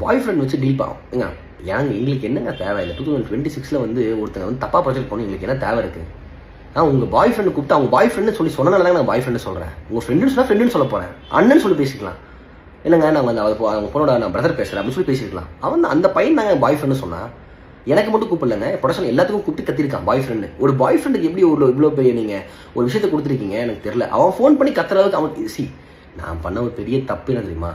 பாய் friend வச்சு deal பாகும் ஏங்க. எங்களுக்கு என்னங்க தேவை இல்லை? 2026 வந்து ஒருத்தங்க வந்து தப்பாக ப்ரொஜெக்ட் பண்ணி எங்களுக்கு என்ன தேவை இருக்குது? உங்கள் பாய் ஃப்ரெண்டு கூப்பிட்டு அவங்க பாய் ஃப்ரெண்டு சொல்லி சொன்னனால தான் நான் பாய் ஃப்ரெண்டு சொல்கிறேன். உங்கள் ஃப்ரெண்டுன்னு சொன்னால் ஃப்ரெண்டுன்னு சொல்ல போகிறேன், அண்ணன் சொல்லி பேசிக்கலாம். இல்லைங்க நான் வந்து அவங்க பொண்ணோட நான் பிரதர் பேசுகிறேன் அப்படின்னு சொல்லி பேசிக்கலாம். அவன் அந்த பையன் நாங்கள் பாய் ஃப்ரெண்டு சொன்னால் எனக்கு மட்டும் கூப்பிடலங்க, ப்ரொடக்ஷன் எல்லாத்துக்கும் கூப்பிட்டு கத்திருக்கான் பாய் ஃப்ரெண்டு. ஒரு பாய் ஃப்ரெண்டுக்கு எப்படி இவ்வளோ பெரிய நீங்கள் ஒரு விஷயத்தை கொடுத்துருக்கீங்க எனக்கு தெரியல. அவன் ஃபோன் பண்ணி கத்துறதுக்கு அவன் நான் பண்ண ஒரு பெரிய தப்பு என்ன தெரியுமா?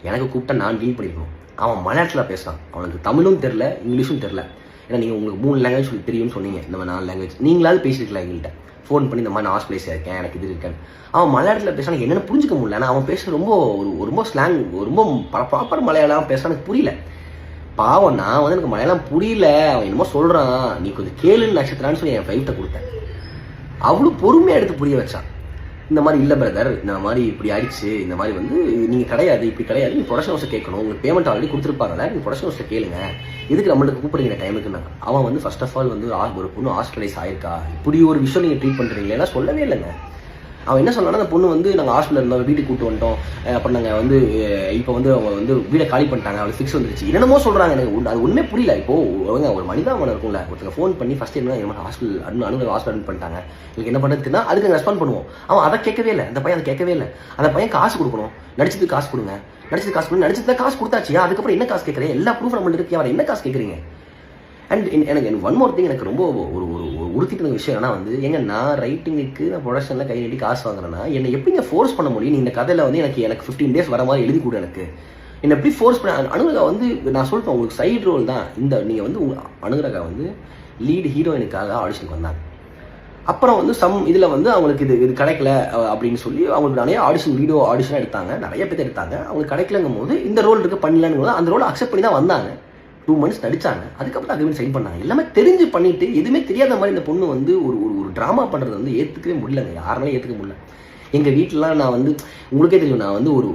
எனக்கு கூப்பிட்டா நான் டீல் பண்ணிக்கணும். அவன் மலையாளத்தில் பேசுகிறான், அவனுக்கு தமிழும் தெரில இங்கிலீஷும் தெரில. ஏன்னா நீங்கள் உங்களுக்கு 3 லாங்குவேஜ் சொல்லி தெரியும்னு சொன்னீங்க, இந்த மாதிரி 4 லாங்குவேஜ் நீங்களாவது பேசிருக்கலாம் எங்கள்கிட்ட ஃபோன் பண்ணி இந்த மாதிரி நான் ஹாஸ்பிட்டலைஸாக இருக்கேன் எனக்கு இது இருக்கேன். அவன் மலையாளத்தில் பேசுகிறான், என்னென்னு புரிஞ்சிக்க முடியல. ஆனால் அவன் பேசுகிற ரொம்ப ஸ்லாங் ரொம்ப ப்ராப்பர் மலையாளம் பேசுகிறான், எனக்கு புரியல. பாவம் நான் வந்து எனக்கு மலையாளம் புரியல, அவன் என்னமோ சொல்கிறான், நீ கொஞ்சம் கேளுன்னு நட்சத்திரான்னு சொல்லி என் ஃப்ளைட்டை கொடுத்தேன். அவ்வளோ பொறுமையாக எடுத்து புரிய வச்சான். இந்த மாதிரி இல்லை பிரதர், இந்த மாதிரி இப்படி ஆயிடுச்சு, இந்த மாதிரி வந்து நீங்கள் கிடையாது, இப்படி கிடையாது, நீங்கள் ப்ரொடக்ஷன் ஹவுஸை கேட்கணும், உங்களுக்கு பேமெண்ட் ஆல்ரெடி கொடுத்துருப்பாங்கல்ல, நீங்கள் ப்ரொடக்ஷன் ஹவுஸில் கேளுங்க, இதுக்கு நம்மளுக்கு கூப்பிடுங்க டைமுக்குன்னா. அவன் வந்து ஃபர்ஸ்ட் ஆஃப் ஆல் வந்து ஒரு பொண்ணு ஹாஸ்பிட்டலைஸ் ஆயிருக்கா, இப்படி ஒரு விஷயம் நீங்கள் ட்ரீட் பண்ணுறீங்களா சொல்லவே இல்லைங்க. அவன் என்ன சொன்னான்னா, அந்த பொண்ணு வந்து நாங்கள் ஹாஸ்பிட்டல் இருந்தோம், வீட்டுக்கு கூப்பிட்டு வந்துட்டோம், அப்புறம் நாங்கள் வந்து இப்போ வந்து அவங்க வந்து வீடை காலி பண்ணிட்டாங்க, அவளுக்கு ஃபிக்ஸ் வந்துருச்சு, என்னென்னமோ சொல்கிறாங்க. எனக்கு அது ஒன்றுமே புரியல. இப்போது ஒரு மனிதாமனம் இருக்கும்ல, ஒருத்தங்க ஃபோன் பண்ணி ஃபஸ்ட்டு என்ன ஹாஸ்பிட்டல் ஹாஸ்பிட்டல் பண்ணிட்டாங்க, எனக்கு என்ன பண்ணுறதுன்னா அதுக்கு நாங்கள் ரெஸ்பாண்ட் பண்ணுவோம். அவன் அதை கேட்கவே இல்லை, அந்த பையன் அதை கேட்கவே இல்லை. அந்த பையன் காசு கொடுக்கணும், நடிச்சதுக்கு காசு கொடுங்க, நடிச்சது காசு கொடுத்தாச்சு, அதுக்கப்புறம் என்ன காசு கேட்குறேன், எல்லா ப்ரூஃப் நம்மள்ட்ட இருக்கு, அவர் என்ன காசு கேட்குறீங்க? அண்ட் எனக்கு ஒன் மோர் திங் எனக்கு ரொம்ப ஒரு உறுத்திட்டு விஷயம் ஏன்னா வந்து நான் ரைட்டிங்குக்கு நான் ப்ரொடக்ஷனில் கை நீட்டி காசு வாங்குறேன்னா என்னை எப்படிங்க ஃபோர்ஸ் பண்ண முடியும்? நீ இந்த கதையில் வந்து எனக்கு 15 days வர மாதிரி எழுதி கொடு, எனக்கு என்னை எப்படி ஃபோர்ஸ் பண்ண? அனுராதா வந்து நான் சொல்லிட்டேன் உங்களுக்கு சைடு ரோல் தான் இந்த, நீங்கள் வந்து அனுராதா வந்து லீடு ஹீரோயினுக்காக ஆடிஷனுக்கு வந்தாங்க. அப்புறம் வந்து இதில் வந்து அவங்களுக்கு இது கிடைக்கல அப்படின்னு சொல்லி அவங்களுக்கு நிறைய வீடியோ ஆடிஷனாக எடுத்தாங்க, நிறைய பேர் எடுத்தாங்க. அவங்களுக்கு கிடைக்கலங்கும் போது இந்த ரோல் இருக்குது பண்ணலான்னு போது அந்த ரோலை அக்செப்ட் பண்ணி தான் வந்தாங்க. 2 months நடிச்சாங்க, அதுக்கப்புறம் அக்ரிமெண்ட் சைன் பண்ணாங்க. எல்லாமே தெரிஞ்சு பண்ணிட்டு எதுவுமே தெரியாத மாதிரி இந்த பொண்ணு வந்து ஒரு ட்ராமா பண்ணுறது வந்து ஏற்றுக்கவே முடியலங்க, யாருனாலும் ஏற்றுக்க முடியல. எங்கள் வீட்டிலலாம் நான் வந்து உங்களுக்கே தெரியும், நான் வந்து ஒரு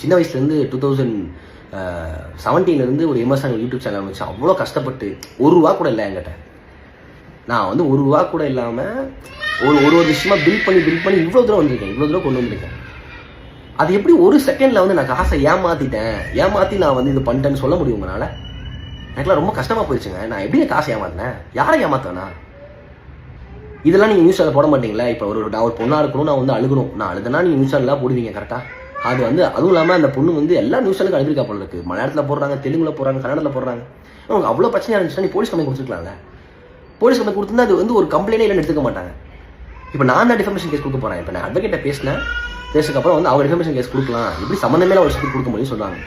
சின்ன வயசுலேருந்து 2017 ஒரு எம்எஸ்ஆன் யூடியூப் சேனல் வச்சு அவ்வளோ கஷ்டப்பட்டு ₹1 கூட இல்லை என்கிட்ட. நான் வந்து ₹1 கூட இல்லாமல் ஒரு விஷயமா பில்ட் பண்ணி இவ்வளோ தூரம் வந்திருக்கேன், இவ்வளோ தூரம் கொண்டு வந்திருக்கேன். அது எப்படி ஒரு செகண்டில் வந்து நான் காசை ஏமாற்றி நான் வந்து இது பண்ணிட்டேன்னு சொல்ல முடியும் உங்களால்? எனக்குலாம் ரொம்ப கஷ்டமாக போயிடுச்சுங்க. நான் எப்படி காசை ஏமாத்தினேன், யாரை ஏமாத்தேனா? இதெல்லாம் நீங்கள் நியூஸ் சேனல் போட மாட்டீங்களா? இப்போ நான் ஒரு பொண்ணாக இருக்கணும், நான் வந்து அழுகணும், நான் அழுதுனா நீங்கள் நியூஸ் சேனல்லாம் போடுவீங்க கரெக்டாக? அது வந்து அதுவும் இல்லாமல் அந்த பொண்ணு வந்து எல்லா நியூஸ் சேனலுக்கு அழுதுருக்கா போல இருக்குது. மலையாளத்தில் போடுறாங்க, தெலுங்குல போடுறாங்க, கன்னடத்தில் போடுறாங்க. உங்களுக்கு அவ்வளோ பிரச்சனையாக இருந்துச்சுன்னா நீ போலீஸ் கம்ப்ளைண்ட் கொடுத்துருக்கலாம்ல. போலீஸ் கம்ப்ளைண்ட் கொடுத்துருந்தா அது வந்து ஒரு கம்ப்ளைண்டே இல்லைன்னு எடுத்துக்க மாட்டாங்க. இப்போ நான் தான் டிஃபமேஷன் கேஸ் கொடுக்க போகிறேன். இப்போ நான் அட்வொகேட்டை பேசினதுக்கப்புறம் வந்து அவங்க டிஃபமேஷன் கேஸ் கொடுக்கலாம், இப்படி சம்மந்தமே ஒரு கொடுக்க முடியும்னு சொல்லுவாங்க.